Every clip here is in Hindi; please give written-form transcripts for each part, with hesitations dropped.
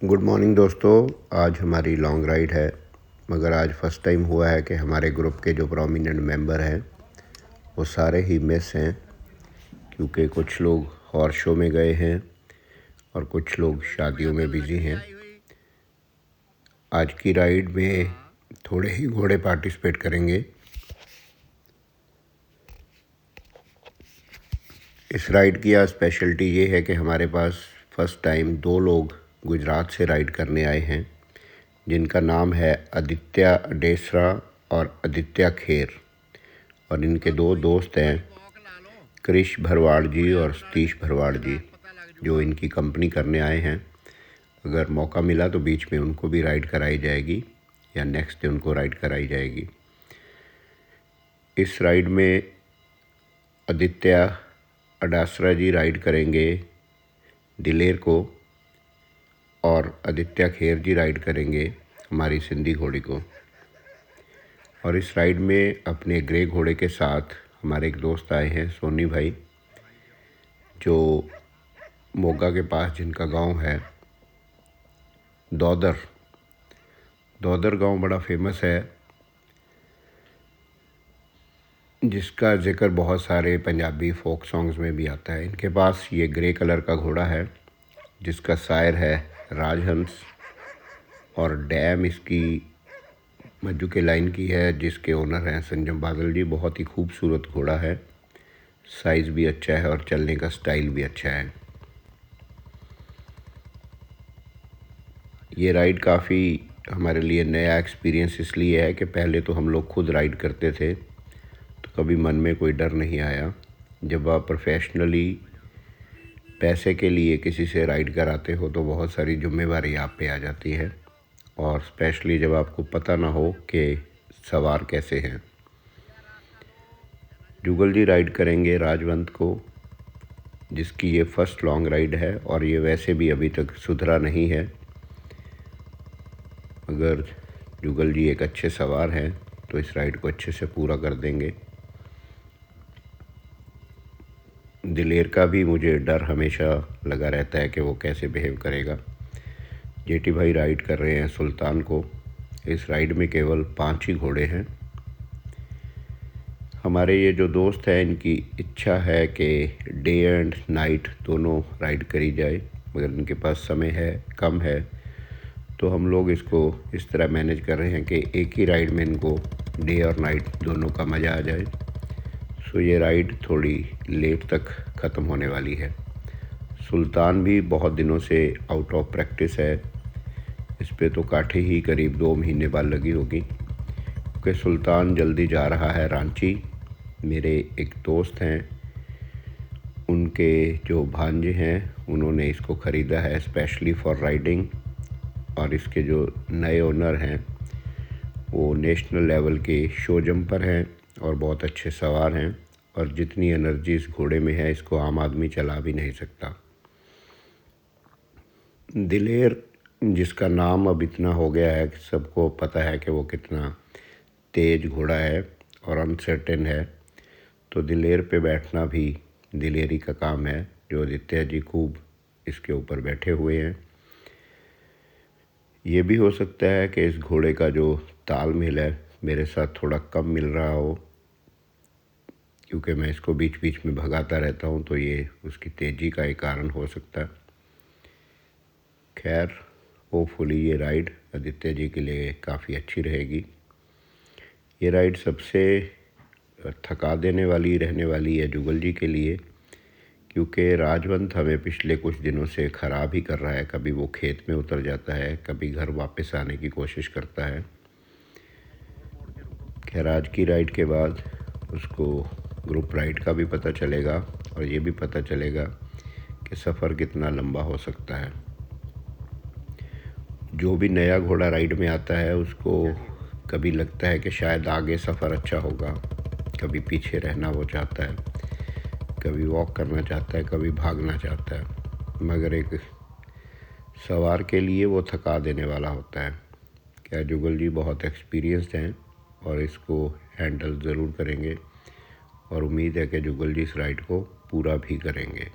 गुड मॉर्निंग दोस्तों। आज हमारी लॉन्ग राइड है, मगर आज फर्स्ट टाइम हुआ है कि हमारे ग्रुप के जो प्रोमिनेंट मेंबर हैं वो सारे ही मिस हैं, क्योंकि कुछ लोग हॉर्स शो में गए हैं और कुछ लोग शादियों में बिजी हैं। आज की राइड में थोड़े ही घोड़े पार्टिसिपेट करेंगे। इस राइड की आज स्पेशलिटी ये है कि हमारे पास फर्स्ट टाइम 2 लोग गुजरात से राइड करने आए हैं, जिनका नाम है आदित्य डेसरा और आदित्य खेर, और इनके 2 दोस्त हैं कृष भरवाड़ जी और सतीश भरवाड़ जी, जो इनकी कंपनी करने आए हैं। अगर मौका मिला तो बीच में उनको भी राइड कराई जाएगी या नेक्स्ट डे उनको राइड कराई जाएगी। इस राइड में आदित्य अडासरा जी राइड करेंगे दिलेर को, और आदित्य खेर जी राइड करेंगे हमारी सिंधी घोड़ी को। और इस राइड में अपने ग्रे घोड़े के साथ हमारे एक दोस्त आए हैं, सोनी भाई, जो मोगा के पास जिनका गांव है दौदर। दौदर गांव बड़ा फेमस है, जिसका जिक्र बहुत सारे पंजाबी फोक सॉन्ग्स में भी आता है। इनके पास ये ग्रे कलर का घोड़ा है, जिसका सायर है राजहंस, और डैम इसकी मज्जू के लाइन की है, जिसके ओनर हैं संजम बादल जी। बहुत ही खूबसूरत घोड़ा है, साइज़ भी अच्छा है और चलने का स्टाइल भी अच्छा है। ये राइड काफ़ी हमारे लिए नया एक्सपीरियंस इसलिए है कि पहले तो हम लोग खुद राइड करते थे, तो कभी मन में कोई डर नहीं आया। जब आप प्रोफेशनली पैसे के लिए किसी से राइड कराते हो तो बहुत सारी जिम्मेवारी आप पे आ जाती है, और स्पेशली जब आपको पता ना हो कि सवार कैसे हैं। जुगल जी राइड करेंगे राजवंत को, जिसकी ये फर्स्ट लॉन्ग राइड है, और ये वैसे भी अभी तक सुधरा नहीं है। अगर जुगल जी एक अच्छे सवार हैं तो इस राइड को अच्छे से पूरा कर देंगे। दिलेर का भी मुझे डर हमेशा लगा रहता है कि वो कैसे बिहेव करेगा। जेटी भाई राइड कर रहे हैं सुल्तान को। इस राइड में केवल 5 ही घोड़े हैं। हमारे ये जो दोस्त हैं, इनकी इच्छा है कि डे एंड नाइट दोनों राइड करी जाए, मगर इनके पास समय है कम है, तो हम लोग इसको इस तरह मैनेज कर रहे हैं कि एक ही राइड में इनको डे और नाइट दोनों का मज़ा आ जाए। सो ये राइड थोड़ी लेट तक ख़त्म होने वाली है। सुल्तान भी बहुत दिनों से आउट ऑफ प्रैक्टिस है। इस पे तो काठे ही करीब 2 महीने बाद लगी होगी, क्योंकि सुल्तान जल्दी जा रहा है रांची। मेरे एक दोस्त हैं, उनके जो भांजे हैं, उन्होंने इसको ख़रीदा है स्पेशली फॉर राइडिंग, और इसके जो नए ओनर हैं वो नेशनल लेवल के शो जंपर हैं और बहुत अच्छे सवार हैं, और जितनी एनर्जी इस घोड़े में है इसको आम आदमी चला भी नहीं सकता। दिलेर, जिसका नाम अब इतना हो गया है कि सबको पता है कि वो कितना तेज़ घोड़ा है और अनसर्टेन है, तो दिलेर पे बैठना भी दिलेरी का काम है, जो आदित्य जी खूब इसके ऊपर बैठे हुए हैं। ये भी हो सकता है कि इस घोड़े का जो तालमेल है मेरे साथ थोड़ा कम मिल रहा हो, क्योंकि मैं इसको बीच बीच में भगाता रहता हूँ, तो ये उसकी तेज़ी का एक कारण हो सकता है। खैर, होपफुली ये राइड आदित्य जी के लिए काफ़ी अच्छी रहेगी। ये राइड सबसे थका देने वाली रहने वाली है जुगल जी के लिए, क्योंकि राजवंत हमें पिछले कुछ दिनों से ख़राब ही कर रहा है। कभी वो खेत में उतर जाता है, कभी घर वापस आने की कोशिश करता है। खैर, आज की राइड के बाद उसको ग्रुप राइड का भी पता चलेगा, और ये भी पता चलेगा कि सफ़र कितना लंबा हो सकता है। जो भी नया घोड़ा राइड में आता है उसको कभी लगता है कि शायद आगे सफ़र अच्छा होगा, कभी पीछे रहना वो चाहता है, कभी वॉक करना चाहता है, कभी भागना चाहता है, मगर एक सवार के लिए वो थका देने वाला होता है। क्या जुगल जी बहुत एक्सपीरियंस्ड हैं और इसको हैंडल ज़रूर करेंगे, और उम्मीद है कि जुगल जी इस राइड को पूरा भी करेंगे।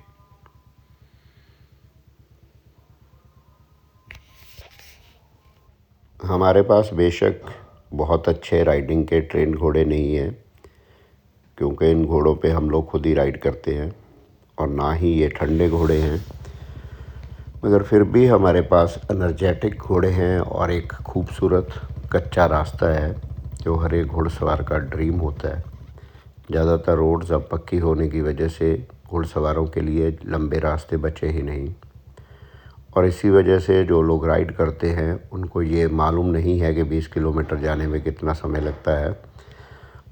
हमारे पास बेशक बहुत अच्छे राइडिंग के ट्रेंड घोड़े नहीं हैं, क्योंकि इन घोड़ों पे हम लोग खुद ही राइड करते हैं और ना ही ये ठंडे घोड़े हैं। मगर फिर भी हमारे पास एनर्जेटिक घोड़े हैं और एक खूबसूरत कच्चा रास्ता है जो हर एक घुड़सवार का ड्रीम होता है। ज़्यादातर रोड्स अब पक्की होने की वजह से घुड़सवारों के लिए लंबे रास्ते बचे ही नहीं, और इसी वजह से जो लोग राइड करते हैं उनको ये मालूम नहीं है कि 20 किलोमीटर जाने में कितना समय लगता है।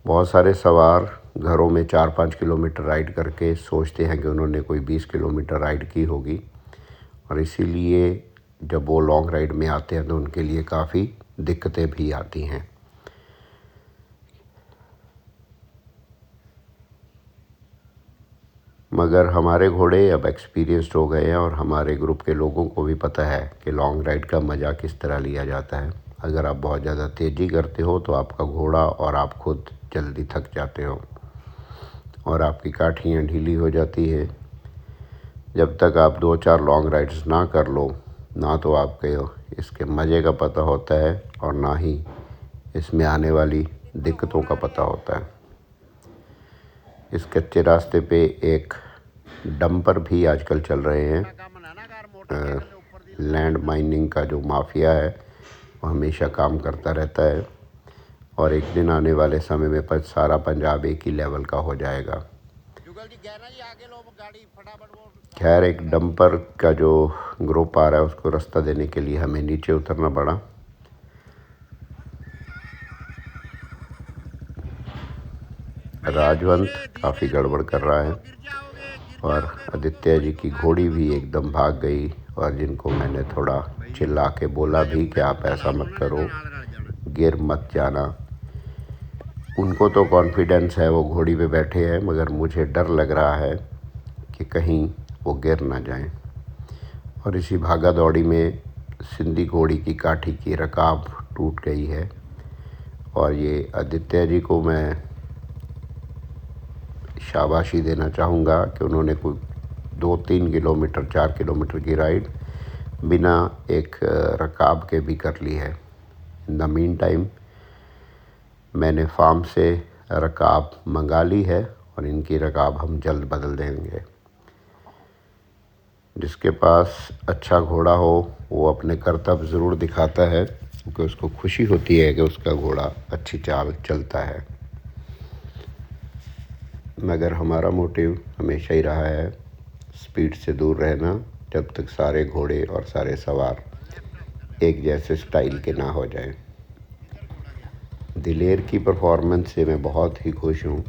बहुत सारे सवार घरों में 4-5 किलोमीटर राइड करके सोचते हैं कि उन्होंने कोई 20 किलोमीटर राइड की होगी, और इसीलिए जब वो लॉन्ग राइड में आते हैं तो उनके लिए काफ़ी दिक्कतें भी आती हैं। मगर हमारे घोड़े अब एक्सपीरियंस्ड हो गए हैं और हमारे ग्रुप के लोगों को भी पता है कि लॉन्ग राइड का मज़ा किस तरह लिया जाता है। अगर आप बहुत ज़्यादा तेज़ी करते हो तो आपका घोड़ा और आप खुद जल्दी थक जाते हो और आपकी काठियाँ ढीली हो जाती है। जब तक आप 2-4 लॉन्ग राइड्स ना कर लो, ना तो आपके इसके मज़े का पता होता है और ना ही इसमें आने वाली दिक्कतों का पता होता है। इस कच्चे रास्ते पे एक डंपर भी आजकल चल रहे हैं। लैंड माइनिंग का जो माफिया है वो हमेशा काम करता रहता है और एक दिन आने वाले समय में पर सारा पंजाब एक ही लेवल का हो जाएगा। खैर, एक डंपर का जो ग्रुप आ रहा है उसको रास्ता देने के लिए हमें नीचे उतरना पड़ा। राजवंत काफ़ी गड़बड़ कर रहा है और आदित्य जी की घोड़ी भी एकदम भाग गई, और जिनको मैंने थोड़ा चिल्ला के बोला भी कि आप ऐसा मत करो, गिर मत जाना। उनको तो कॉन्फिडेंस है, वो घोड़ी पे बैठे हैं, मगर मुझे डर लग रहा है कि कहीं वो गिर ना जाएं। और इसी भागा दौड़ी में सिंधी घोड़ी की काठी की रकाब टूट गई है, और ये आदित्य जी को मैं शाबाशी देना चाहूँगा कि उन्होंने कोई 2-3 किलोमीटर 4 किलोमीटर की राइड बिना एक रकाब के भी कर ली है। इन द मीन टाइम मैंने फार्म से रकाब मंगा ली है और इनकी रकाब हम जल्द बदल देंगे। जिसके पास अच्छा घोड़ा हो वो अपने करतब ज़रूर दिखाता है, क्योंकि उसको खुशी होती है कि उसका घोड़ा अच्छी चाल चलता है। मगर हमारा मोटिव हमेशा ही रहा है स्पीड से दूर रहना, जब तक सारे घोड़े और सारे सवार एक जैसे स्टाइल के ना हो जाएं। दिलेर की परफॉर्मेंस से मैं बहुत ही खुश हूँ,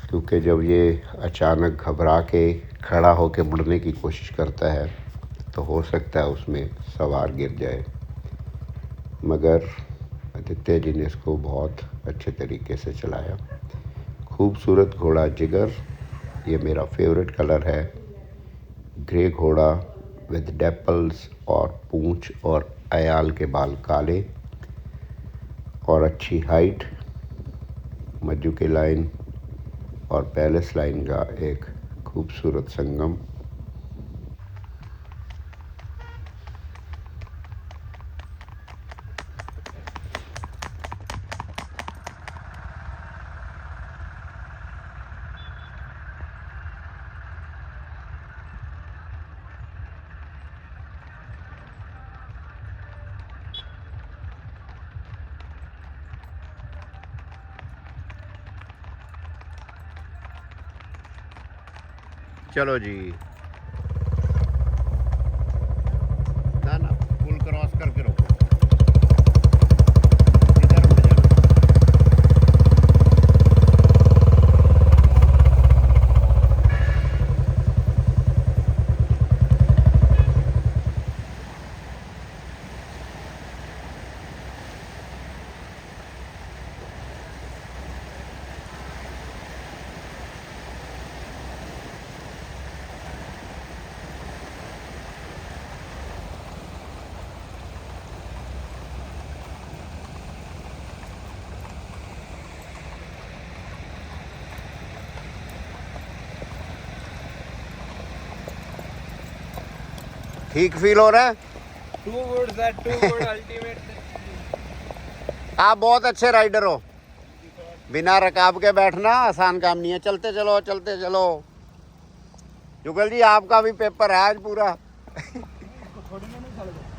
क्योंकि जब ये अचानक घबरा के खड़ा होकर मुड़ने की कोशिश करता है तो हो सकता है उसमें सवार गिर जाए, मगर आदित्य जी ने इसको बहुत अच्छे तरीके से चलाया। खूबसूरत घोड़ा जिगर, ये मेरा फेवरेट कलर है। ग्रे घोड़ा विद डेपल्स और पूंछ और अयाल के बाल काले और अच्छी हाइट, मज्जू की लाइन और पैलेस लाइन का एक खूबसूरत संगम। चलो जी, ना ना पुल क्रॉस करके रोको, इधर उठ जाना। ठीक फील हो रहा है? Too good sir, too good ultimate. आप बहुत अच्छे राइडर हो। बिना रकाब के बैठना आसान काम नहीं है। चलते चलो चलते चलो। जुगल जी आपका भी पेपर है आज पूरा।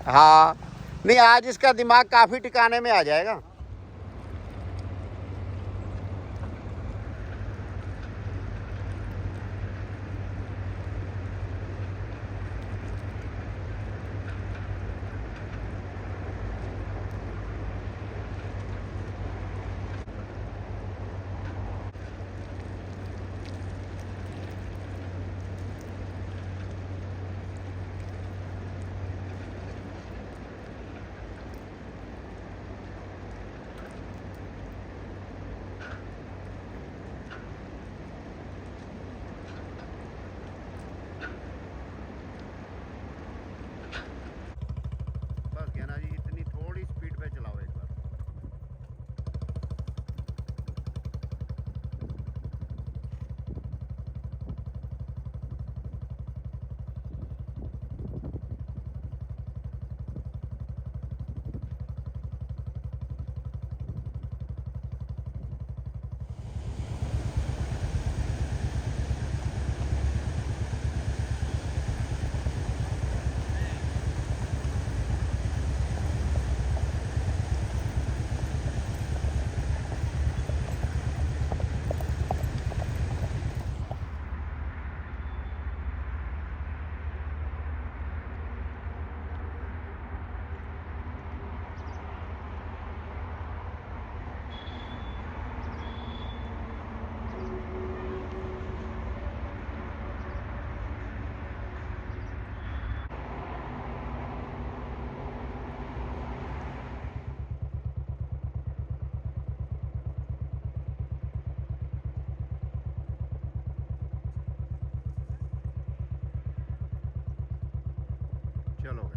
हाँ नहीं, आज इसका दिमाग काफी ठिकाने में आ जाएगा। बस ज्ञाना जी इतनी थोड़ी स्पीड पे चलाओ एक बार। चलो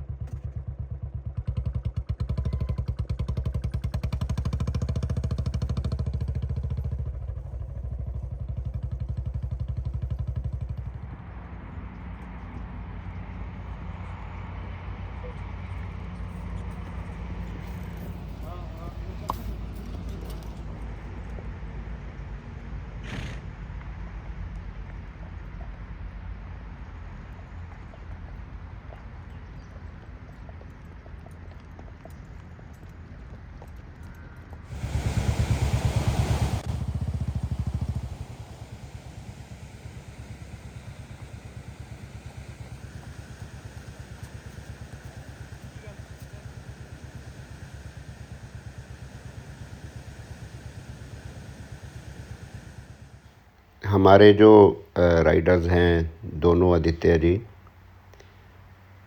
हमारे जो राइडर्स हैं दोनों आदित्य जी,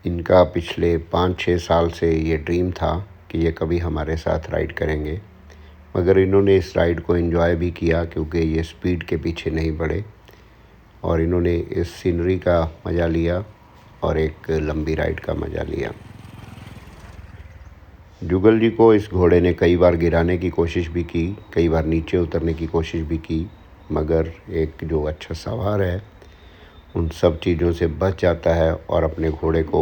इनका पिछले 5-6 साल से ये ड्रीम था कि ये कभी हमारे साथ राइड करेंगे, मगर इन्होंने इस राइड को एंजॉय भी किया क्योंकि ये स्पीड के पीछे नहीं पड़े और इन्होंने इस सीनरी का मज़ा लिया और एक लंबी राइड का मज़ा लिया। जुगल जी को इस घोड़े ने कई बार गिराने की कोशिश भी की, कई बार नीचे उतरने की कोशिश भी की, मगर एक जो अच्छा सवार है उन सब चीज़ों से बच जाता है और अपने घोड़े को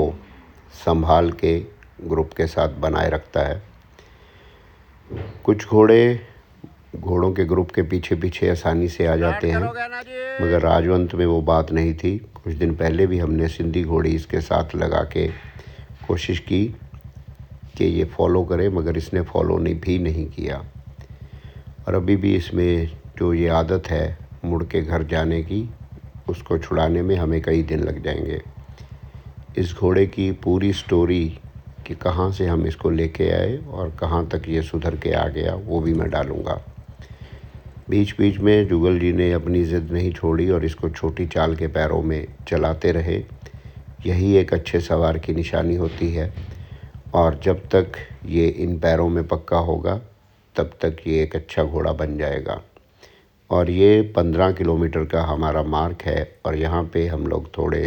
संभाल के ग्रुप के साथ बनाए रखता है। कुछ घोड़ों के ग्रुप के पीछे पीछे आसानी से आ जाते हैं, मगर राजवंत में वो बात नहीं थी। कुछ दिन पहले भी हमने सिंधी घोड़ी इसके साथ लगा के कोशिश की कि ये फॉलो करे, मगर इसने फॉलो भी नहीं किया और अभी भी इसमें जो ये आदत है मुड़ के घर जाने की, उसको छुड़ाने में हमें कई दिन लग जाएंगे। इस घोड़े की पूरी स्टोरी कि कहाँ से हम इसको लेके आए और कहाँ तक ये सुधर के आ गया वो भी मैं डालूँगा। बीच बीच में जुगल जी ने अपनी ज़िद नहीं छोड़ी और इसको छोटी चाल के पैरों में चलाते रहे। यही एक अच्छे सवार की निशानी होती है और जब तक ये इन पैरों में पक्का होगा तब तक ये एक अच्छा घोड़ा बन जाएगा। और ये 15 किलोमीटर का हमारा मार्क है और यहाँ पे हम लोग थोड़े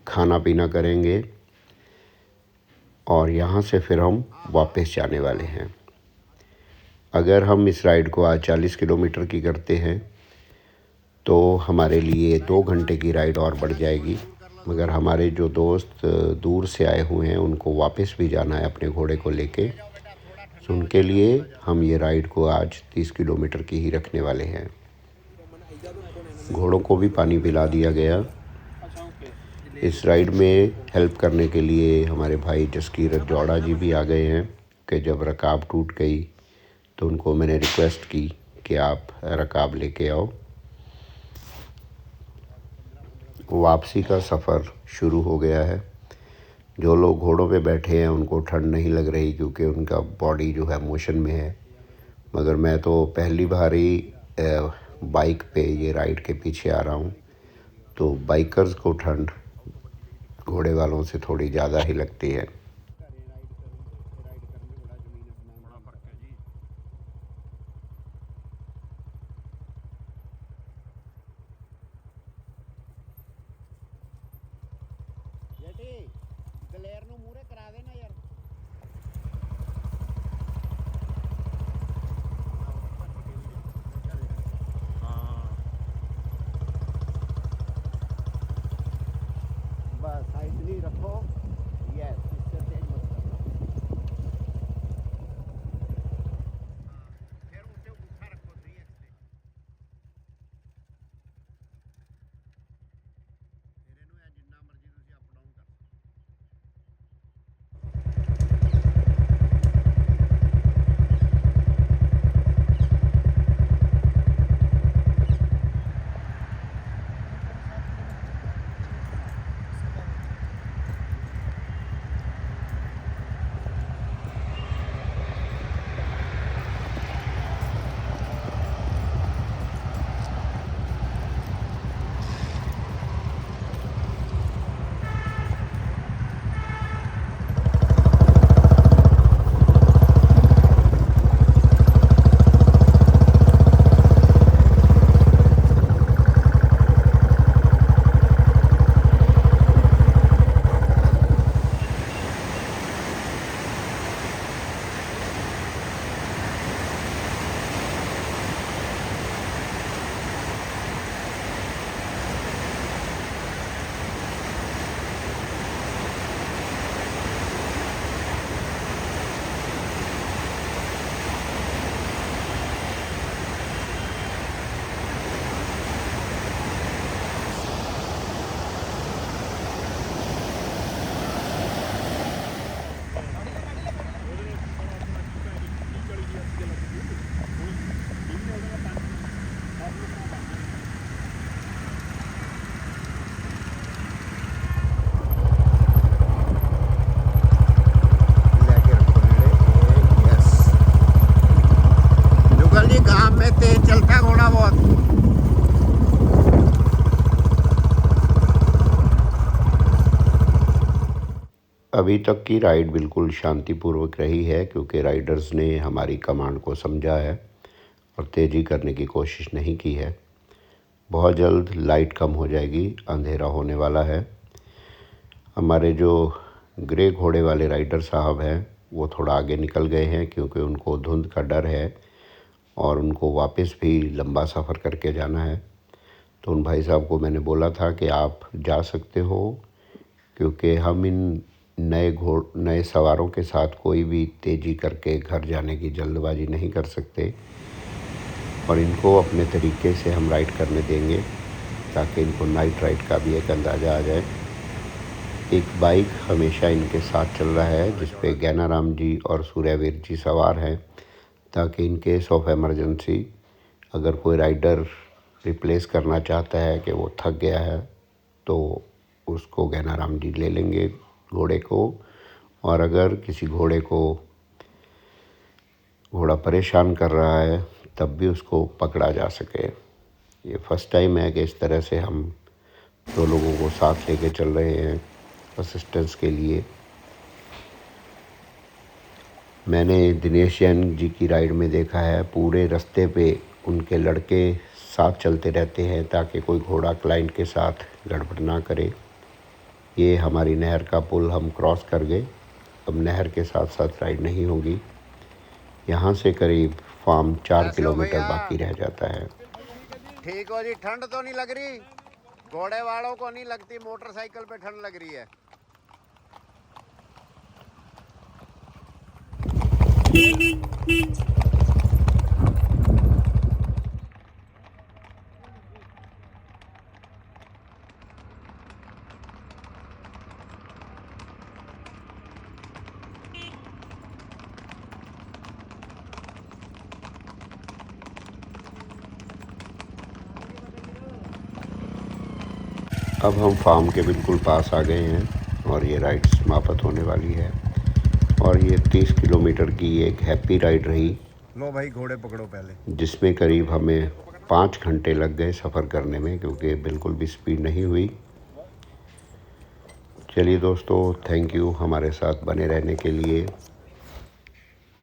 खाना पीना करेंगे और यहाँ से फिर हम वापस जाने वाले हैं। अगर हम इस राइड को आज 40 किलोमीटर की करते हैं तो हमारे लिए 2 घंटे की राइड और बढ़ जाएगी मगर हमारे जो दोस्त दूर से आए हुए हैं उनको वापस भी जाना है अपने घोड़े को लेके, तो उनके लिए हम ये राइड को आज 30 किलोमीटर की ही रखने वाले हैं। घोड़ों को भी पानी पिला दिया गया। इस राइड में हेल्प करने के लिए हमारे भाई जसकीरत जौड़ा जी भी आ गए हैं कि जब रकाब टूट गई तो उनको मैंने रिक्वेस्ट की कि आप रकाब लेके आओ। वापसी का सफ़र शुरू हो गया है। जो लोग घोड़ों पे बैठे हैं उनको ठंड नहीं लग रही क्योंकि उनका बॉडी जो है मोशन में है, मगर मैं तो पहली बार ही बाइक पे ये राइड के पीछे आ रहा हूँ, तो बाइकर्स को ठंड घोड़े वालों से थोड़ी ज़्यादा ही लगती है। बस साइड नहीं रखो, यस, इससे तेज मत करना। फिर उसे उठा रखो 3x से। तेरे नु या जिन्ना मर्जी तुसी अप डाउन कर। तेज चलता है घोड़ा बहुत। अभी तक की राइड बिल्कुल शांतिपूर्वक रही है क्योंकि राइडर्स ने हमारी कमांड को समझा है और तेज़ी करने की कोशिश नहीं की है। बहुत जल्द लाइट कम हो जाएगी, अंधेरा होने वाला है। हमारे जो ग्रे घोड़े वाले राइडर साहब हैं वो थोड़ा आगे निकल गए हैं क्योंकि उनको धुंध का डर है और उनको वापस भी लंबा सफ़र करके जाना है। तो उन भाई साहब को मैंने बोला था कि आप जा सकते हो क्योंकि हम इन नए सवारों के साथ कोई भी तेज़ी करके घर जाने की जल्दबाजी नहीं कर सकते और इनको अपने तरीके से हम राइड करने देंगे ताकि इनको नाइट राइड का भी एक अंदाज़ा आ जाए। एक बाइक हमेशा इनके साथ चल रहा है जिस पे ज्ञानाराम जी और सूर्यवीर जी सवार हैं ताकि इन केस ऑफ एमरजेंसी अगर कोई राइडर रिप्लेस करना चाहता है कि वो थक गया है तो उसको ज्ञानाराम जी ले लेंगे घोड़े को, और अगर किसी घोड़ा परेशान कर रहा है तब भी उसको पकड़ा जा सके। ये फर्स्ट टाइम है कि इस तरह से हम 2 लोगों को साथ लेके चल रहे हैं असिस्टेंस के लिए। मैंने दिनेश जैन जी की राइड में देखा है पूरे रास्ते पे उनके लड़के साथ चलते रहते हैं ताकि कोई घोड़ा क्लाइंट के साथ गड़बड़ ना करे। ये हमारी नहर का पुल हम क्रॉस कर गए, अब नहर के साथ साथ राइड नहीं होगी। यहाँ से करीब फार्म 4 किलोमीटर बाकी रह जाता है। ठीक हो जी, ठंड तो नहीं लग रही? घोड़े वालों को नहीं लगती, मोटरसाइकिल पे ठंड लग रही है। अब हम फार्म के बिल्कुल पास आ गए हैं और ये राइड समाप्त होने वाली है। और ये 30 किलोमीटर की एक हैप्पी राइड रही। लो भाई घोड़े पकड़ो पहले। जिसमें करीब हमें 5 घंटे लग गए सफ़र करने में, क्योंकि बिल्कुल भी स्पीड नहीं हुई। चलिए दोस्तों, थैंक यू हमारे साथ बने रहने के लिए।